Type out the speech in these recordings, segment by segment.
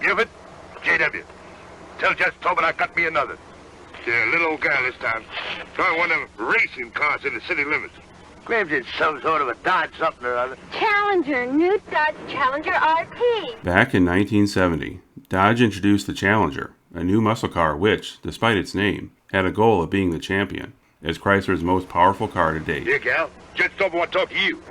Buford, J.W. Tell Jess Tobin I got me another. Yeah, little old guy this time. Throwing one of them racing cars in the city limits. Claims it's some sort of a Dodge something or other. Challenger, new Dodge Challenger RP. Back in 1970, Dodge introduced the Challenger, a new muscle car which, despite its name, had a goal of being the champion, as Chrysler's most powerful car to date. Here, Cal. Jess Tobin want to talk to you.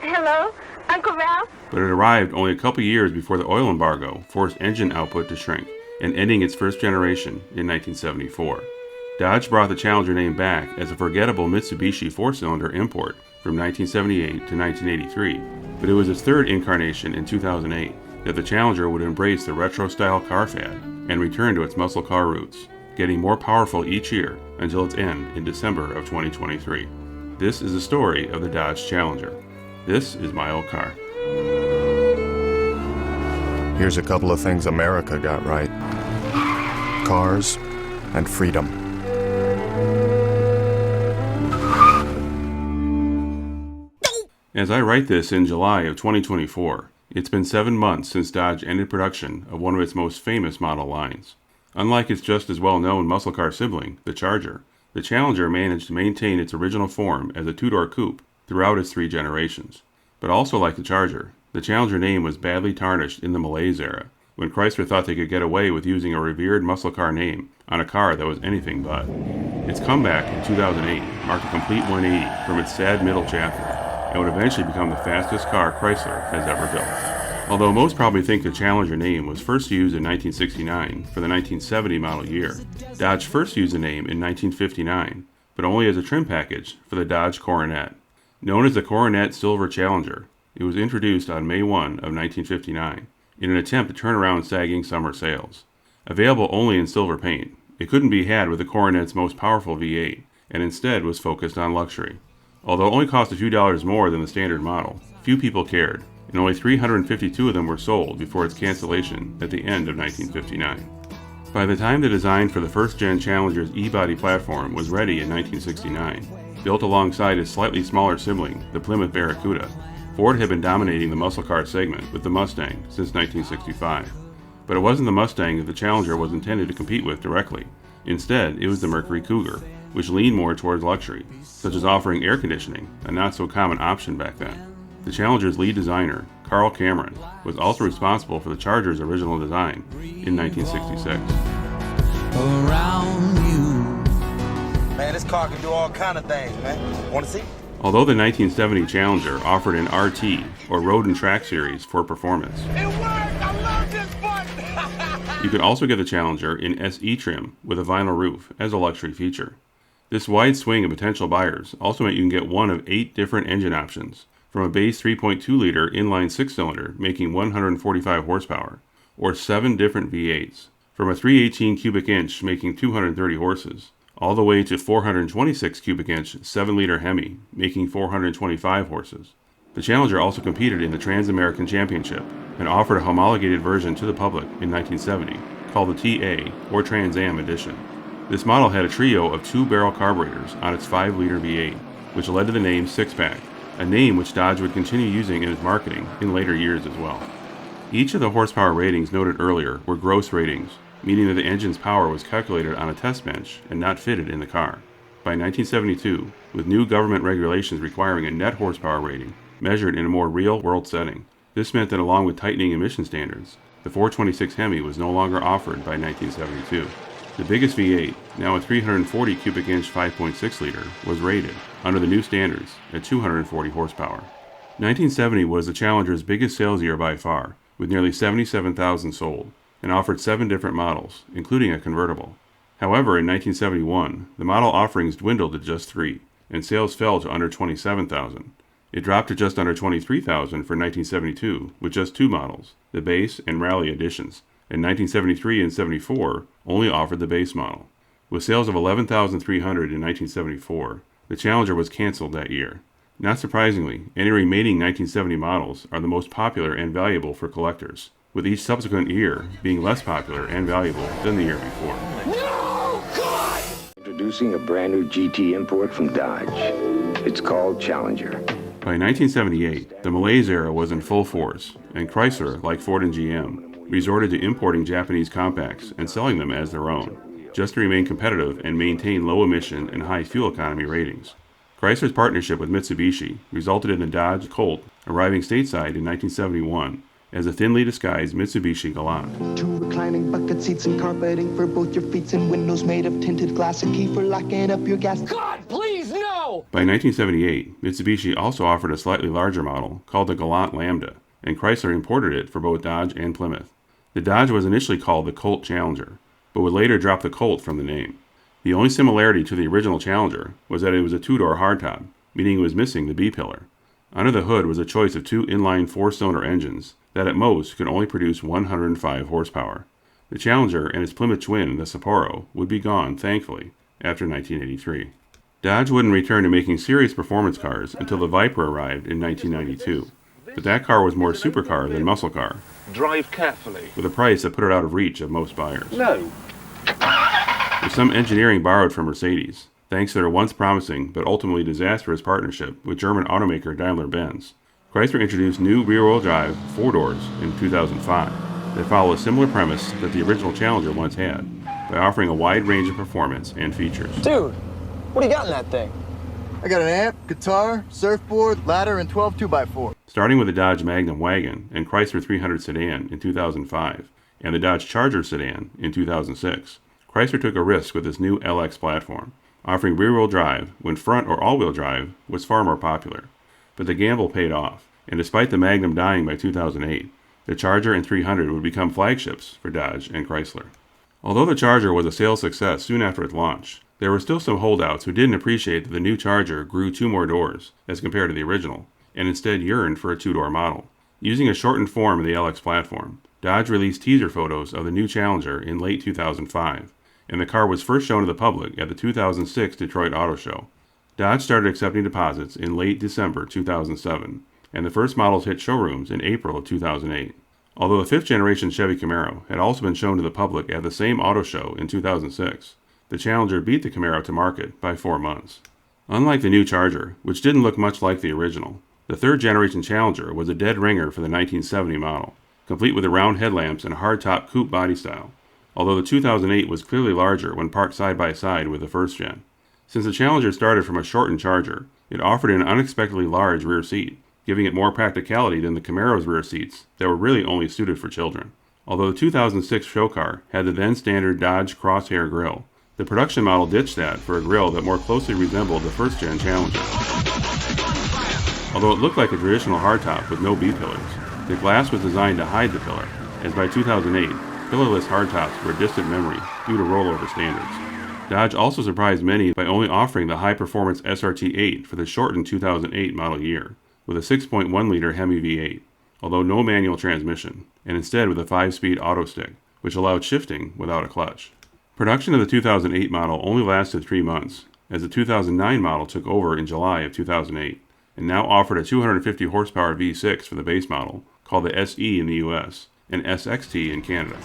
Hello, Uncle Ralph? But it arrived only a couple years before the oil embargo forced engine output to shrink, and ending its first generation in 1974. Dodge brought the Challenger name back as a forgettable Mitsubishi four-cylinder import from 1978 to 1983, but it was its third incarnation in 2008 that the Challenger would embrace the retro-style car fad and return to its muscle car roots, getting more powerful each year until its end in December of 2023. This is the story of the Dodge Challenger. This is my old car. Here's a couple of things America got right. Cars and freedom. As I write this in July of 2024, it's been 7 months since Dodge ended production of one of its most famous model lines. Unlike its just as well-known muscle car sibling, the Charger, the Challenger managed to maintain its original form as a two-door coupe throughout its 3 generations. But also like the Charger, the Challenger name was badly tarnished in the malaise era, when Chrysler thought they could get away with using a revered muscle car name on a car that was anything but. Its comeback in 2008 marked a complete 180 from its sad middle chapter, and would eventually become the fastest car Chrysler has ever built. Although most probably think the Challenger name was first used in 1969 for the 1970 model year, Dodge first used the name in 1959, but only as a trim package for the Dodge Coronet. Known as the Coronet Silver Challenger, it was introduced on May 1 of 1959 in an attempt to turn around sagging summer sales. Available only in silver paint, it couldn't be had with the Coronet's most powerful V8, and instead was focused on luxury. Although it only cost a few dollars more than the standard model, few people cared, and only 352 of them were sold before its cancellation at the end of 1959. By the time the design for the first-gen Challenger's E-body platform was ready in 1969, built alongside its slightly smaller sibling, the Plymouth Barracuda, Ford had been dominating the muscle car segment with the Mustang since 1965. But it wasn't the Mustang that the Challenger was intended to compete with directly. Instead, it was the Mercury Cougar, which leaned more towards luxury, such as offering air conditioning, a not-so-common option back then. The Challenger's lead designer, Carl Cameron, was also responsible for the Charger's original design in 1966. Around you. Man, this car can do all kind of things, man. Want to see? Although the 1970 Challenger offered an RT, or Road and Track series, for performance, It worked! I love this button! you could also get the Challenger in SE trim with a vinyl roof as a luxury feature. This wide swing of potential buyers also meant you can get one of 8 different engine options, from a base 3.2-liter inline 6-cylinder making 145 horsepower, or 7 different V8s, from a 318 cubic inch making 230 horses, all the way to 426 cubic inch 7-liter Hemi making 425 horses. The Challenger also competed in the Trans-American Championship and offered a homologated version to the public in 1970 called the TA, or Trans Am Edition. This model had a trio of 2-barrel carburetors on its 5-liter V8, which led to the name Six-Pack, a name which Dodge would continue using in its marketing in later years as well. Each of the horsepower ratings noted earlier were gross ratings, meaning that the engine's power was calculated on a test bench and not fitted in the car. By 1972, with new government regulations requiring a net horsepower rating, measured in a more real-world setting, this meant that along with tightening emission standards, the 426 Hemi was no longer offered by 1972. The biggest V8, now a 340 cubic inch 5.6-liter, was rated, under the new standards, at 240 horsepower. 1970 was the Challenger's biggest sales year by far, with nearly 77,000 sold, and offered 7 different models, including a convertible. However, in 1971, the model offerings dwindled to just 3, and sales fell to under 27,000. It dropped to just under 23,000 for 1972, with just 2 models, the base and rally editions, and 1973 and 74 only offered the base model. With sales of 11,300 in 1974, the Challenger was canceled that year. Not surprisingly, any remaining 1970 models are the most popular and valuable for collectors, with each subsequent year being less popular and valuable than the year before. No! God! Introducing a brand new GT import from Dodge. It's called Challenger. By 1978, the malaise era was in full force, and Chrysler, like Ford and GM, resorted to importing Japanese compacts and selling them as their own, just to remain competitive and maintain low emission and high fuel economy ratings. Chrysler's partnership with Mitsubishi resulted in the Dodge Colt arriving stateside in 1971 as a thinly disguised Mitsubishi Galant. Two reclining bucket seats and carpeting for both your feet and windows made of tinted glass, a key for locking up your gas. God, please, no! By 1978, Mitsubishi also offered a slightly larger model called the Galant Lambda, and Chrysler imported it for both Dodge and Plymouth. The Dodge was initially called the Colt Challenger, but would later drop the Colt from the name. The only similarity to the original Challenger was that it was a two-door hardtop, meaning it was missing the B-pillar. Under the hood was a choice of two inline four-cylinder engines that at most could only produce 105 horsepower. The Challenger and its Plymouth twin, the Sapporo, would be gone, thankfully, after 1983. Dodge wouldn't return to making serious performance cars until the Viper arrived in 1992, but that car was more supercar than muscle car. Drive carefully. With a price that put it out of reach of most buyers. No. With some engineering borrowed from Mercedes, thanks to their once promising but ultimately disastrous partnership with German automaker Daimler-Benz, Chrysler introduced new rear-wheel drive four doors in 2005 that follow a similar premise that the original Challenger once had, by offering a wide range of performance and features. Dude, what do you got in that thing? I got an amp, guitar, surfboard, ladder, and 12 2x4. Starting with the Dodge Magnum wagon and Chrysler 300 sedan in 2005, and the Dodge Charger sedan in 2006, Chrysler took a risk with this new LX platform, offering rear-wheel drive when front or all-wheel drive was far more popular. But the gamble paid off, and despite the Magnum dying by 2008, the Charger and 300 would become flagships for Dodge and Chrysler. Although the Charger was a sales success soon after its launch, there were still some holdouts who didn't appreciate that the new Charger grew two more doors as compared to the original, and instead yearned for a two-door model. Using a shortened form of the LX platform, Dodge released teaser photos of the new Challenger in late 2005, and the car was first shown to the public at the 2006 Detroit Auto Show. Dodge started accepting deposits in late December 2007, and the first models hit showrooms in April of 2008. Although the fifth-generation Chevy Camaro had also been shown to the public at the same auto show in 2006, the Challenger beat the Camaro to market by 4 months. Unlike the new Charger, which didn't look much like the original, the third-generation Challenger was a dead ringer for the 1970 model, complete with the round headlamps and hardtop coupe body style, although the 2008 was clearly larger when parked side by side with the first gen. Since the Challenger started from a shortened Charger, it offered an unexpectedly large rear seat, giving it more practicality than the Camaro's rear seats that were really only suited for children. Although the 2006 show car had the then standard Dodge Crosshair grille, the production model ditched that for a grille that more closely resembled the first-gen Challenger. Although it looked like a traditional hardtop with no B-pillars, the glass was designed to hide the pillar, as by 2008, pillarless hardtops were a distant memory due to rollover standards. Dodge also surprised many by only offering the high-performance SRT-8 for the shortened 2008 model year, with a 6.1-liter Hemi V8, although no manual transmission, and instead with a 5-speed auto stick, which allowed shifting without a clutch. Production of the 2008 model only lasted 3 months, as the 2009 model took over in July of 2008, and now offered a 250 horsepower V6 for the base model, called the SE in the US, and SXT in Canada.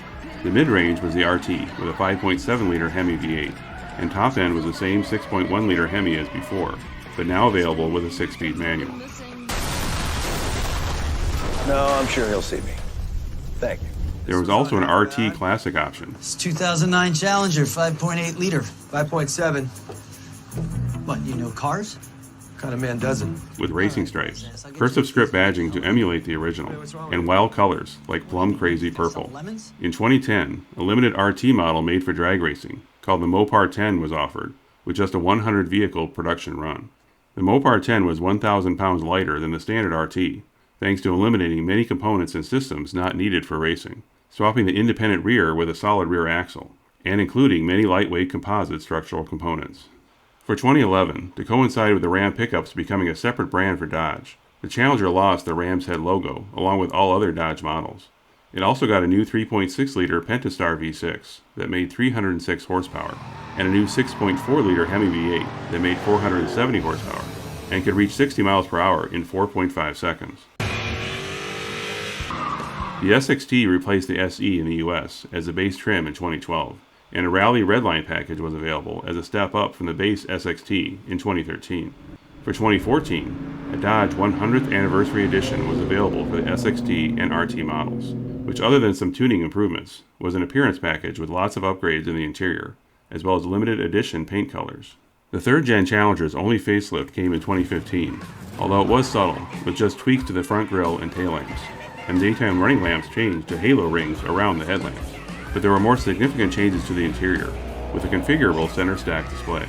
The mid-range was the RT, with a 5.7-liter Hemi V8, and top end was the same 6.1-liter Hemi as before, but now available with a 6-speed manual. No, I'm sure he'll see me. Thank you. There was also an RT Classic option. It's 2009 Challenger, 5.8 liter. 5.7. What, you know cars? What kind of man doesn't? With racing stripes, cursive script badging to emulate the original, and wild colors like plum crazy purple. In 2010, a limited RT model made for drag racing, called the Mopar 10, was offered, with just a 100 vehicle production run. The Mopar 10 was 1,000 pounds lighter than the standard RT, thanks to eliminating many components and systems not needed for racing, swapping the independent rear with a solid rear axle, and including many lightweight composite structural components. For 2011, to coincide with the Ram pickups becoming a separate brand for Dodge, the Challenger lost the Ram's head logo along with all other Dodge models. It also got a new 3.6-liter Pentastar V6 that made 306 horsepower, and a new 6.4-liter Hemi V8 that made 470 horsepower, and could reach 60 miles per hour in 4.5 seconds. The SXT replaced the SE in the US as the base trim in 2012, and a Rally Redline package was available as a step up from the base SXT in 2013. For 2014, a Dodge 100th Anniversary Edition was available for the SXT and RT models. which other than some tuning improvements, was an appearance package with lots of upgrades in the interior, as well as limited edition paint colors. The third-gen Challenger's only facelift came in 2015, although it was subtle, with just tweaks to the front grille and tail lamps, and daytime running lamps changed to halo rings around the headlamps. But there were more significant changes to the interior, with a configurable center stack display.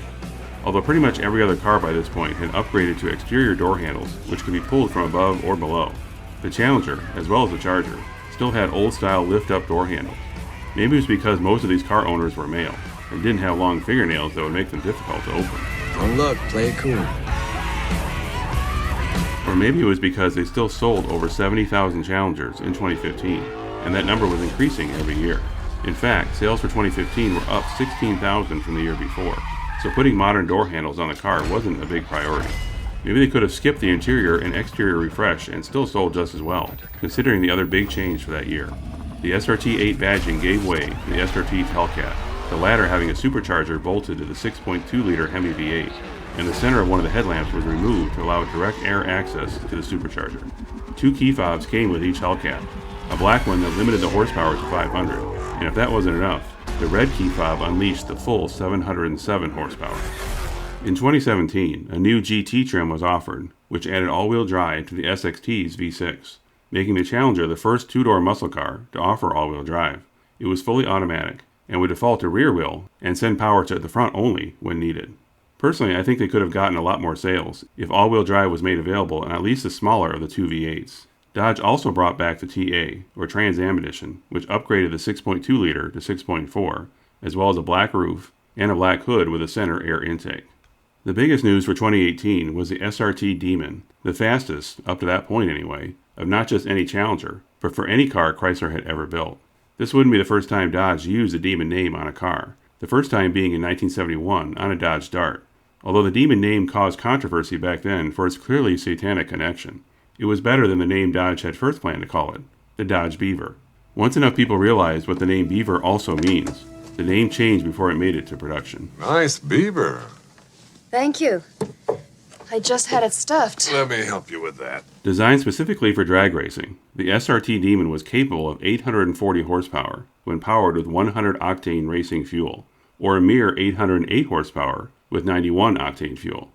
Although pretty much every other car by this point had upgraded to exterior door handles, which could be pulled from above or below, the Challenger, as well as the Charger, still had old-style lift-up door handles. Maybe it was because most of these car owners were male, and didn't have long fingernails that would make them difficult to open. Don't look, play it cool. Or maybe it was because they still sold over 70,000 Challengers in 2015, and that number was increasing every year. In fact, sales for 2015 were up 16,000 from the year before, so putting modern door handles on the car wasn't a big priority. Maybe they could have skipped the interior and exterior refresh and still sold just as well, considering the other big change for that year. The SRT8 badging gave way to the SRT Hellcat, the latter having a supercharger bolted to the 6.2-liter Hemi V8, and the center of one of the headlamps was removed to allow direct air access to the supercharger. 2 key fobs came with each Hellcat, a black one that limited the horsepower to 500, and if that wasn't enough, the red key fob unleashed the full 707 horsepower. In 2017, a new GT trim was offered, which added all-wheel drive to the SXT's V6, making the Challenger the first two-door muscle car to offer all-wheel drive. It was fully automatic, and would default to rear wheel and send power to the front only when needed. Personally, I think they could have gotten a lot more sales if all-wheel drive was made available in at least the smaller of the two V8s. Dodge also brought back the TA, or Trans Am Edition, which upgraded the 6.2-liter to 6.4, as well as a black roof and a black hood with a center air intake. The biggest news for 2018 was the SRT Demon, the fastest, up to that point anyway, of not just any Challenger, but for any car Chrysler had ever built. This wouldn't be the first time Dodge used the Demon name on a car, the first time being in 1971 on a Dodge Dart, although the Demon name caused controversy back then for its clearly satanic connection. It was better than the name Dodge had first planned to call it, the Dodge Beaver. Once enough people realized what the name Beaver also means, the name changed before it made it to production. Nice beaver. Thank you. I just had it stuffed. Let me help you with that. Designed specifically for drag racing, the SRT Demon was capable of 840 horsepower when powered with 100-octane racing fuel, or a mere 808 horsepower with 91-octane fuel.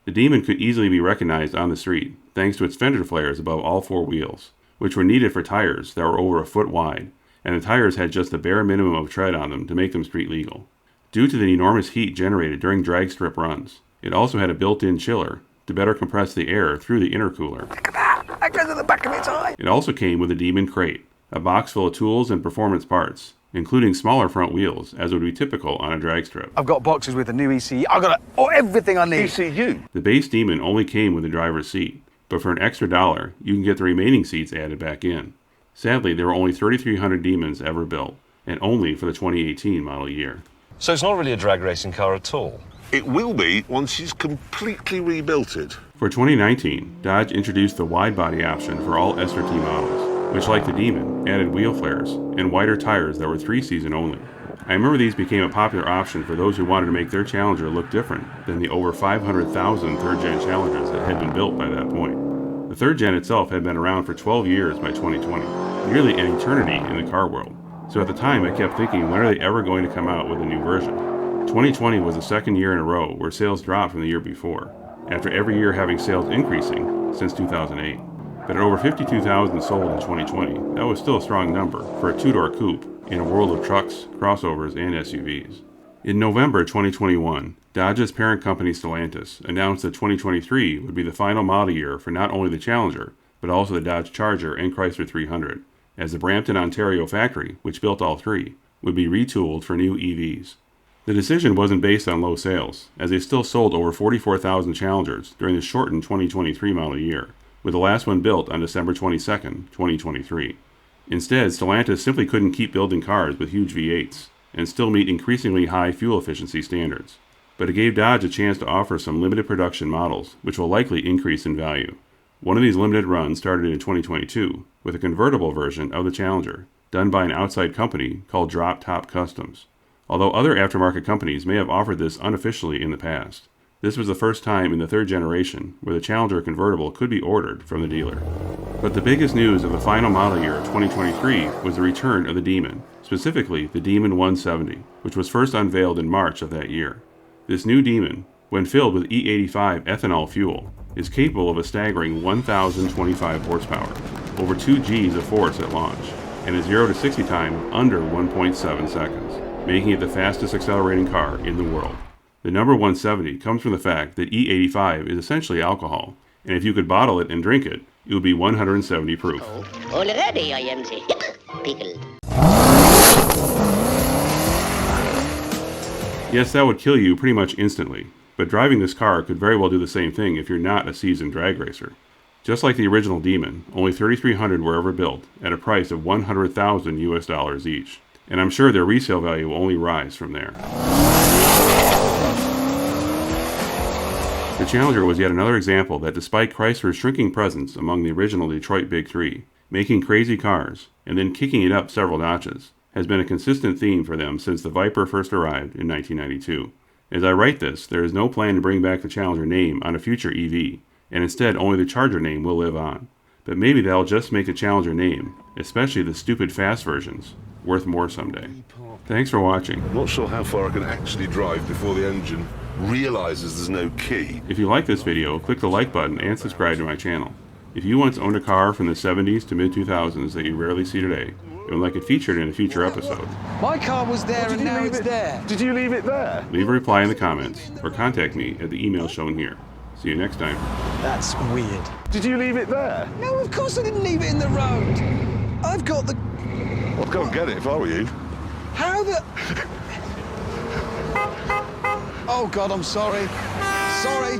The Demon could easily be recognized on the street thanks to its fender flares above all 4 wheels, which were needed for tires that were over a foot wide, and the tires had just the bare minimum of tread on them to make them street legal. Due to the enormous heat generated during drag strip runs, it also had a built-in chiller to better compress the air through the intercooler. Look at that! That goes in the back of its eye! It also came with a Demon crate, a box full of tools and performance parts, including smaller front wheels, as would be typical on a drag strip. I've got boxes with a new ECU. I've got everything I need. ECU? The base Demon only came with the driver's seat, but for an extra $1, you can get the remaining seats added back in. Sadly, there were only 3,300 Demons ever built, and only for the 2018 model year. So it's not really a drag racing car at all? It will be once she's completely rebuilt it. For 2019, Dodge introduced the wide-body option for all SRT models, which, like the Demon, added wheel flares and wider tires that were 3-season only. I remember these became a popular option for those who wanted to make their Challenger look different than the over 500,000 third-gen Challengers that had been built by that point. The third gen itself had been around for 12 years by 2020, nearly an eternity in the car world. So at the time I kept thinking, when are they ever going to come out with a new version? 2020 was the second year in a row where sales dropped from the year before, after every year having sales increasing since 2008. But at over 52,000 sold in 2020, that was still a strong number for a two-door coupe in a world of trucks, crossovers, and SUVs. In November 2021, Dodge's parent company Stellantis announced that 2023 would be the final model year for not only the Challenger, but also the Dodge Charger and Chrysler 300, as the Brampton, Ontario factory, which built all three, would be retooled for new EVs. The decision wasn't based on low sales, as they still sold over 44,000 Challengers during the shortened 2023 model year, with the last one built on December 22, 2023. Instead, Stellantis simply couldn't keep building cars with huge V8s and still meet increasingly high fuel efficiency standards. But it gave Dodge a chance to offer some limited production models, which will likely increase in value. One of these limited runs started in 2022 with a convertible version of the Challenger, done by an outside company called Drop Top Customs. Although other aftermarket companies may have offered this unofficially in the past, This was the first time in the third generation where the Challenger convertible could be ordered from the dealer. But the biggest news of the final model year of 2023 was the return of the Demon, specifically the Demon 170, which was first unveiled in March of that year. This new Demon, when filled with E85 ethanol fuel, is capable of a staggering 1,025 horsepower, over 2 Gs of force at launch, and a 0 to 60 time under 1.7 seconds, making it the fastest accelerating car in the world. The number 170 comes from the fact that E85 is essentially alcohol, and if you could bottle it and drink it, it would be 170 proof. Already I am pickled. Yes, that would kill you pretty much instantly, but driving this car could very well do the same thing if you're not a seasoned drag racer. Just like the original Demon, only 3,300 were ever built at a price of $100,000 each, and I'm sure their resale value will only rise from there. The Challenger was yet another example that despite Chrysler's shrinking presence among the original Detroit Big Three, making crazy cars, and then kicking it up several notches, has been a consistent theme for them since the Viper first arrived in 1992. As I write this, there is no plan to bring back the Challenger name on a future EV, and instead only the Charger name will live on. But maybe that'll just make the Challenger name, especially the stupid fast versions, worth more someday. Thanks for watching. I'm not sure how far I can actually drive before the engine realizes there's no key. If you like this video, click the like button and subscribe to my channel. If you once owned a car from the 70s to mid-2000s that you rarely see today, and would like it featured in a future episode, My car was there and now it's there. Did you leave it there? leave a reply in the comments or contact me at the email shown here. See you next time. That's weird. Did you leave it there? No, of course I didn't leave it in the road. I've got the... I'd go and get it if I were you. How the... Oh, God, I'm sorry. Sorry.